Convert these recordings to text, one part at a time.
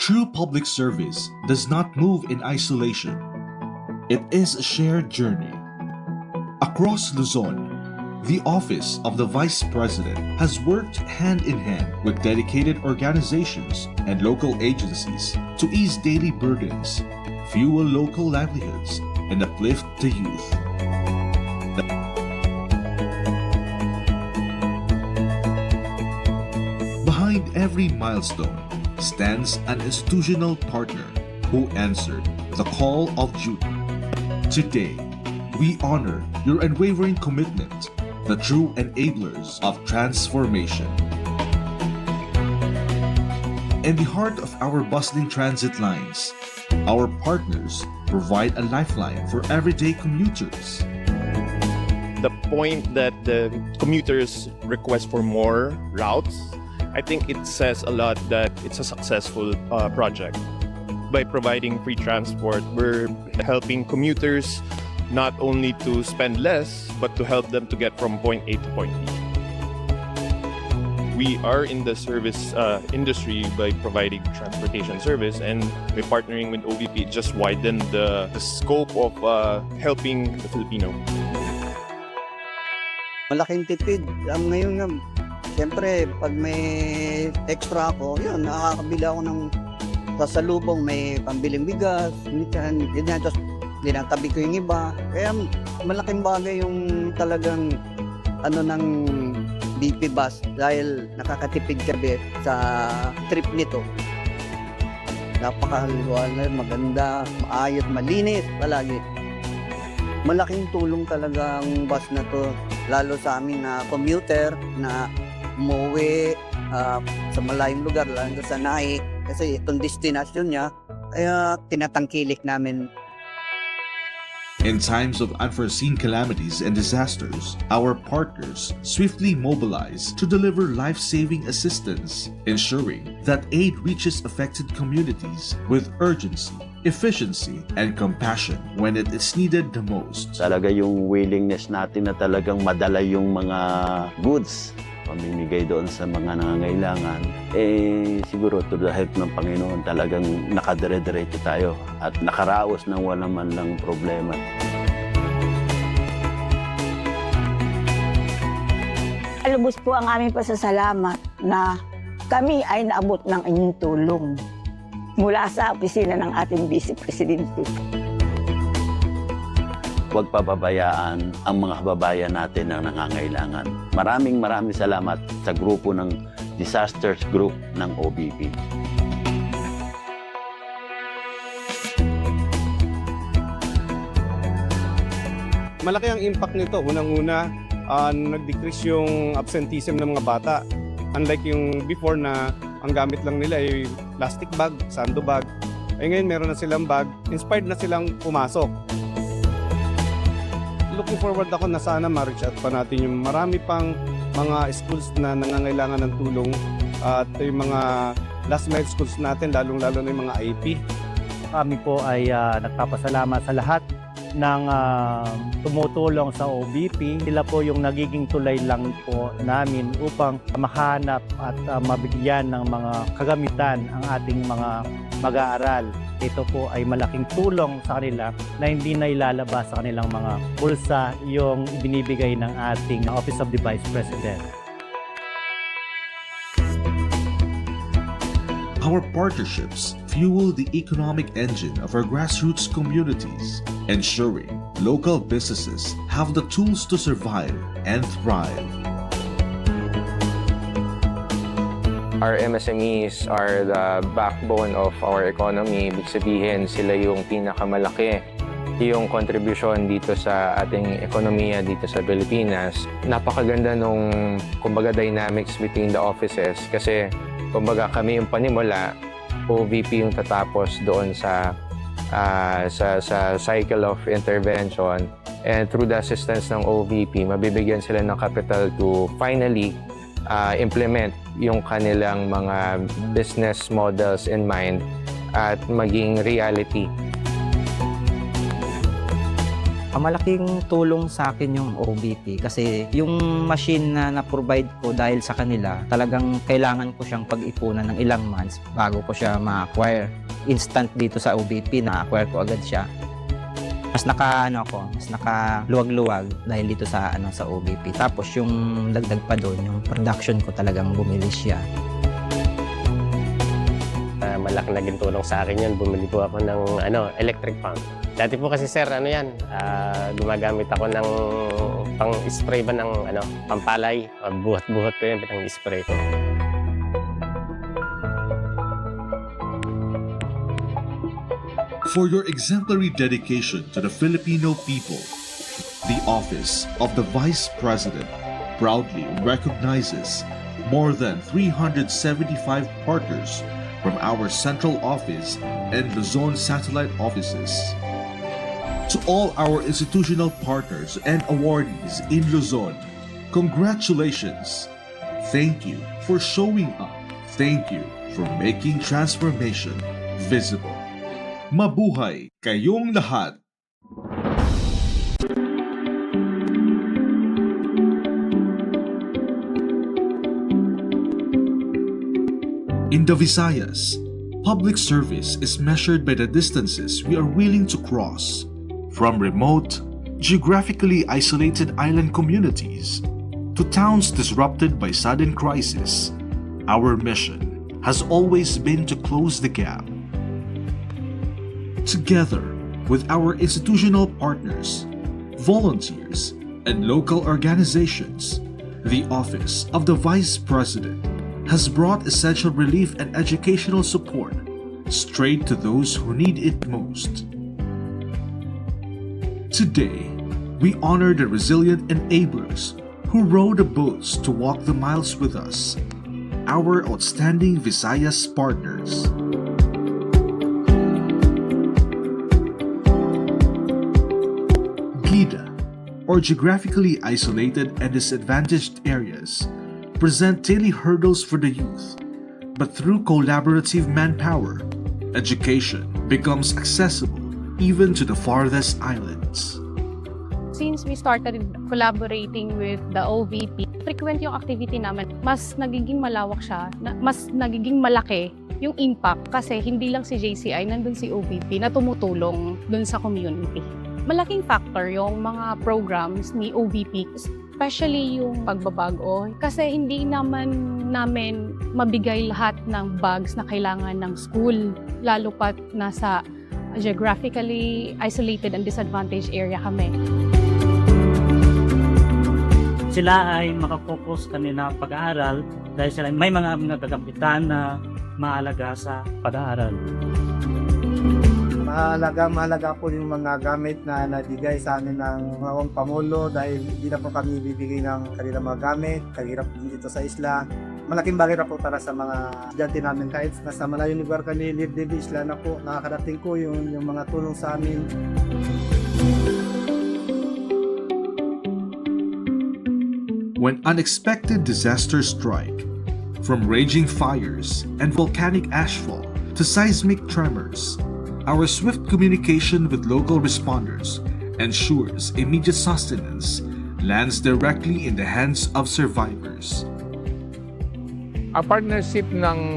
True public service does not move in isolation. It is a shared journey. Across Luzon, the Office of the Vice President has worked hand in hand with dedicated organizations and local agencies to ease daily burdens, fuel local livelihoods, and uplift the youth. Behind every milestone stands an institutional partner who answered the call of duty. Today, we honor your unwavering commitment, the true enablers of transformation. In the heart of our bustling transit lines, our partners provide a lifeline for everyday commuters. The point that the commuters request for more routes, I think it says a lot that it's a successful project. By providing free transport, we're helping commuters not only to spend less, but to help them to get from point A to point B. We are in the service industry by providing transportation service, and by partnering with OVP, it just widened the scope of helping the Filipino. Malaking tipid. Ngayon nga, siyempre, pag may extra ako, yun, nakakabili ako ng sasalubong, may pambiling bigas, ganyan, tapos dinatabi ko yung iba. Kaya malaking bagay yung talagang ng BP bus dahil nakakatipid kami sa trip nito. Napakaliwanag, maganda, maayos, malinis palagi. Malaking tulong talaga ang bus na to, lalo sa amin na commuter na umuwi sa malayong lugar, lalo sa Naik, kasi itong destinasyon niya, kaya tinatangkilik namin. In times of unforeseen calamities and disasters, our partners swiftly mobilize to deliver life-saving assistance, ensuring that aid reaches affected communities with urgency, efficiency, and compassion when it is needed the most. Talaga yung willingness natin na talagang madala yung mga goods, pamimigay doon sa mga nangangailangan, siguro to the help ng Panginoon talagang nakadire-diretso tayo at nakaraos ng wala man lang problema. Lubos po ang aming pasasalamat na kami ay naabot ng inyong tulong mula sa opisina ng ating Vice Presidente. Huwag pababayaan ang mga kababayan natin na nangangailangan. Maraming salamat sa grupo ng Disasters Group ng OVP. Malaki ang impact nito. Unang-una, nag-decrease yung absenteeism ng mga bata. Unlike yung before na ang gamit lang nila ay plastic bag, sandbag. Ngayon meron na silang bag, inspired na silang pumasok. Looking forward ako na sana ma-reach out pa natin yung marami pang mga schools na nangangailangan ng tulong at yung mga last mile schools natin, lalong-lalo na yung mga IP. Kami po ay nagpapasalamat sa lahat ng tumutulong sa OVP. Sila po yung nagiging tulay lang po namin upang mahanap at mabigyan ng mga kagamitan ang ating mga mag-aaral. Ito po ay malaking tulong sa kanila na hindi na ilalabas sa kanilang mga bulsa yung binibigay ng ating Office of the Vice President. Our partnerships fuel the economic engine of our grassroots communities, ensuring local businesses have the tools to survive and thrive. Our MSMEs are the backbone of our economy. Ibig sabihin, sila yung pinakamalaki yung contribution dito sa ating ekonomiya dito sa Pilipinas. Napakaganda nung kumbaga dynamics between the offices kasi kumbaga kami yung panimula, OVP yung tatapos doon sa cycle of intervention, and through the assistance ng OVP, mabibigyan sila ng capital to finally implement yung kanilang mga business models in mind at maging reality. Malaking tulong sa akin yung OBP kasi yung machine na na-provide ko dahil sa kanila, talagang kailangan ko siyang pag-ipunan ng ilang months bago ko siya ma-acquire. Instant dito sa OBP, na-acquire ko agad siya. Mas nakaluwag-luwag dahil dito sa OBP. Tapos yung dagdag pa doon, yung production ko talagang bumilis siya. Malaking naging tulong sa akin yun. Bumili po ako ng electric pump. Dati po kasi sir, gumagamit ako ng pang-spray ba ng pampalay. Buhat-buhat ko yun, pinang-spray ko. For your exemplary dedication to the Filipino people, the Office of the Vice President proudly recognizes more than 375 partners from our central office and Luzon satellite offices. To all our institutional partners and awardees in Luzon, congratulations! Thank you for showing up. Thank you for making transformation visible. Mabuhay kayong lahat! In the Visayas, public service is measured by the distances we are willing to cross. From remote, geographically isolated island communities to towns disrupted by sudden crisis, our mission has always been to close the gap. Together with our institutional partners, volunteers, and local organizations, the Office of the Vice President has brought essential relief and educational support straight to those who need it most. Today, we honor the resilient enablers who row the boats to walk the miles with us, our outstanding Visayas partners. GIDA, or geographically isolated and disadvantaged areas, present daily hurdles for the youth, but through collaborative manpower, education becomes accessible even to the farthest islands. Since we started collaborating with the OVP, frequent yung activity namin. Mas nagiging malawak siya, mas nagiging malaki yung impact kasi hindi lang si JCI, nandun si OVP na tumutulong dun sa community. Malaking factor yung mga programs ni OVP, especially yung pagbabago kasi hindi naman namin mabigay lahat ng bags na kailangan ng school, lalo pat nasa geographically isolated and disadvantaged area kami. Sila ay makapokus kanina pag-aaral dahil sila may mga nagagampitan na maalaga sa pag-aaral. Mahalaga po yung mga gamit na nabigay sa amin ng mga Pangulo dahil hindi na po kami bibigay ng kanilang mga gamit, kahirap din dito sa isla. Malaking bagay na po para sa mga estudyante namin kahit nasa malayong lugar kami, live isla na po, nakakarating ko yung mga tulong sa amin. When unexpected disasters strike, from raging fires and volcanic ashfall to seismic tremors, our swift communication with local responders ensures immediate sustenance lands directly in the hands of survivors. A partnership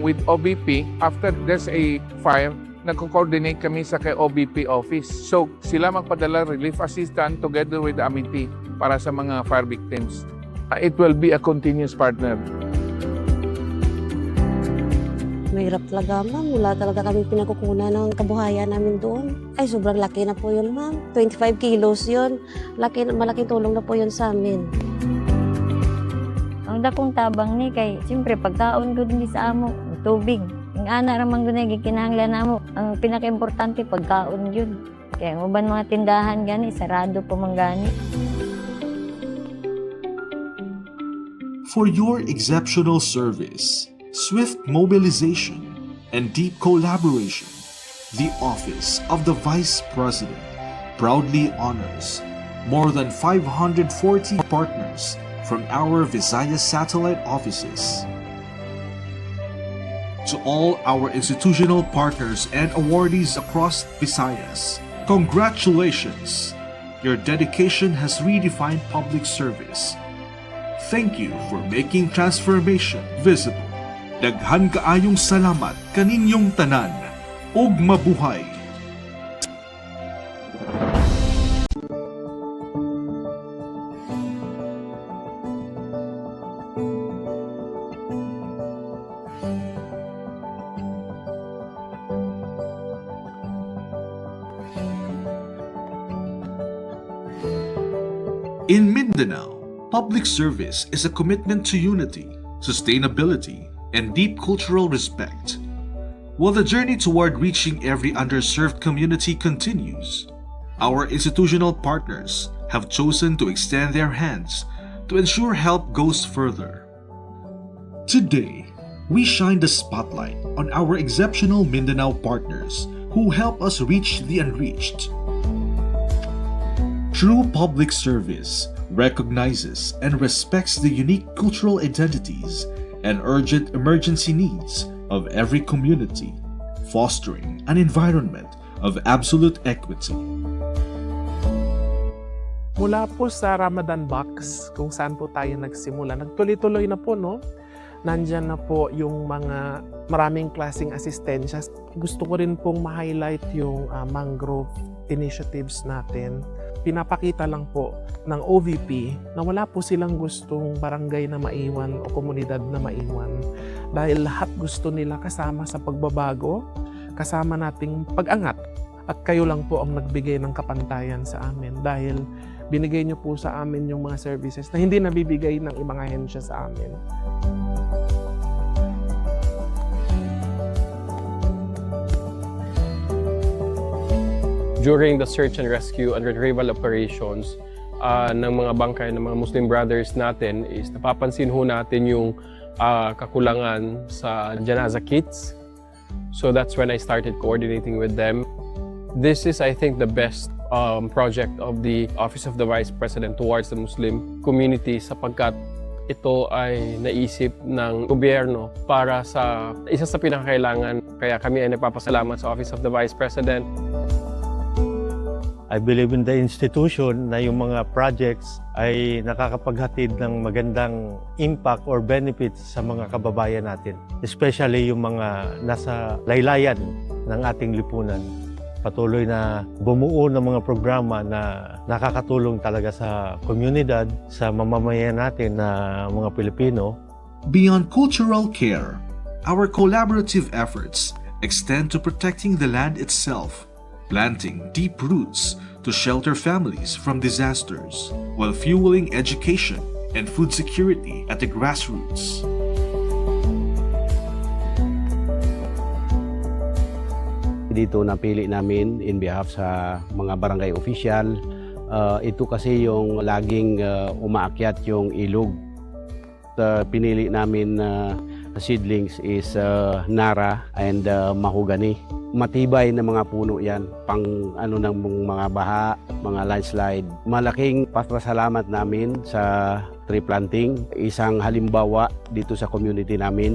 with OBP, after there's a fire, nagko-coordinate kami sa kay OBP office. So sila magpadala relief assistance together with the Amity para sa mga fire victims. It will be a continuous partner. Mahirap talaga, ma'am. Wala talaga kami pinagkukunan ng kabuhayan namin doon. Ay, sobrang laki na po yun, ma'am. 25 kilos yun. Malaking tulong na po yun sa amin. Ang dakong tabang ni kay, siyempre, pagkaon ko din sa amo, tubig. Ang ana ramang doon ay kinahanglan namo. Ang pinaka-importante, pagkaon yun. Kaya uban mga tindahan gani, sarado po man gani. For your exceptional service, swift mobilization, and deep collaboration, the Office of the Vice President proudly honors more than 540 partners from our Visayas satellite offices. To all our institutional partners and awardees across Visayas, congratulations! your dedication has redefined public service. Thank you for making transformation visible. Daghan kaayong salamat kaninyong tanan. Ug mabuhay! In Mindanao, public service is a commitment to unity, sustainability, and deep cultural respect. While the journey toward reaching every underserved community continues, our institutional partners have chosen to extend their hands to ensure help goes further. Today, we shine the spotlight on our exceptional Mindanao partners who help us reach the unreached. True public service recognizes and respects the unique cultural identities and urgent emergency needs of every community, fostering an environment of absolute equity. Mula po sa Ramadan Box, kung saan po tayo nagsimula, nagtuloy-tuloy na po, no? Nandyan na po yung mga maraming klaseng asistensya. Gusto ko rin pong ma-highlight yung mangrove initiatives natin. Pinapakita lang po ng OVP na wala po silang gustong barangay na maiwan o komunidad na maiwan. Dahil lahat gusto nila kasama sa pagbabago, kasama nating pag-angat. At kayo lang po ang nagbigay ng kapantayan sa amin dahil binigay niyo po sa amin yung mga services na hindi nabibigay ng ibang ahensya sa amin. During the search and rescue and retrieval operations ng mga bangkay ng mga Muslim brothers natin is napapansin ho natin yung kakulangan sa janaza kits. So that's when I started coordinating with them. This is, I think, the best project of the Office of the Vice President towards the Muslim community sapagkat ito ay naisip ng gobyerno para sa isa sa pinakakailangan. Kaya kami ay nagpapasalamat sa Office of the Vice President. I believe in the institution na yung mga projects ay nakakapaghatid ng magandang impact or benefits sa mga kababayan natin. Especially yung mga nasa laylayan ng ating lipunan. Patuloy na bumuo ng mga programa na nakakatulong talaga sa komunidad, sa mamamayan natin na mga Pilipino. Beyond cultural care, our collaborative efforts extend to protecting the land itself, planting deep roots to shelter families from disasters, while fueling education and food security at the grassroots. Dito napili namin in behalf sa mga barangay official. Ito kasi yung laging umaakyat yung ilog. Pinili namin seedlings is Nara and Mahogany. Matibay na mga puno yan, pang ng mga baha, mga landslide. Malaking pasasalamat namin sa tree planting, isang halimbawa dito sa community namin.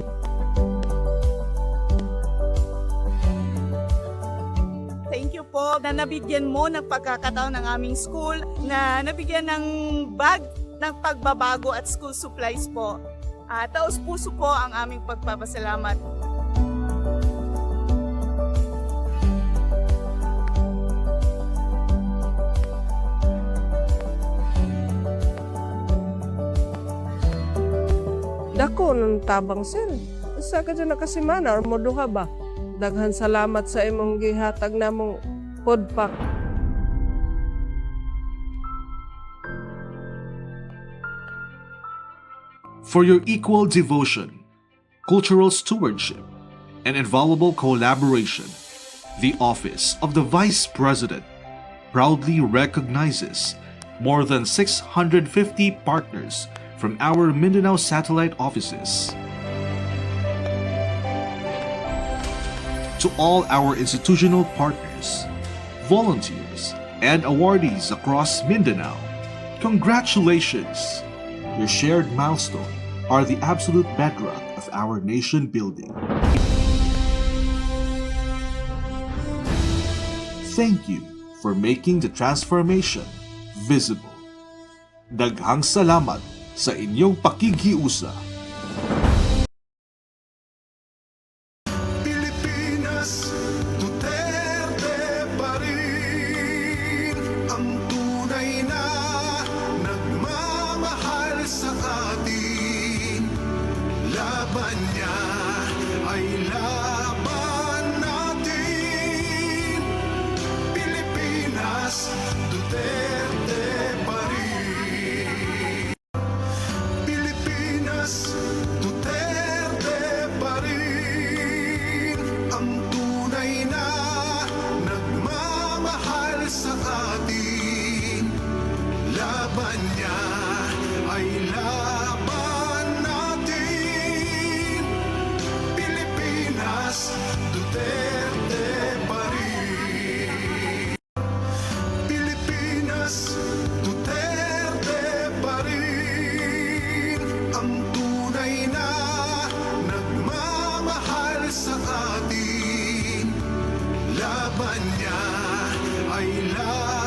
Thank you po na nabigyan mo ng pagkakataon ng aming school, na nabigyan ng bag ng pagbabago at school supplies po. Taos puso po ang aming pagpapasalamat. Dako ng tabang sir. Isa ka dyan nakasimana or moduha ba? Daghan salamat sa imong gihatag namong food pack. For your equal devotion, cultural stewardship, and invaluable collaboration, the Office of the Vice President proudly recognizes more than 650 partners from our Mindanao satellite offices. To all our institutional partners, volunteers, and awardees across Mindanao, congratulations! Your shared milestone are the absolute bedrock of our nation building. Thank you for making the transformation visible. Daghang salamat sa inyong pakikiusa. Pilipinas, Duterte pa rin ang tunay na nagmamahal sa atin. Laban niya ay laban natin. Pilipinas, Duterte pa rin. Pilipinas, Duterte pa rin ang tunay na nagmamahal sa atin. Laban niya ay laban natin. Pilipinas, Duterte pa rin. Pilipinas, Duterte pa rin ang tunay na nagmamahal sa atin. Laban niya ay laban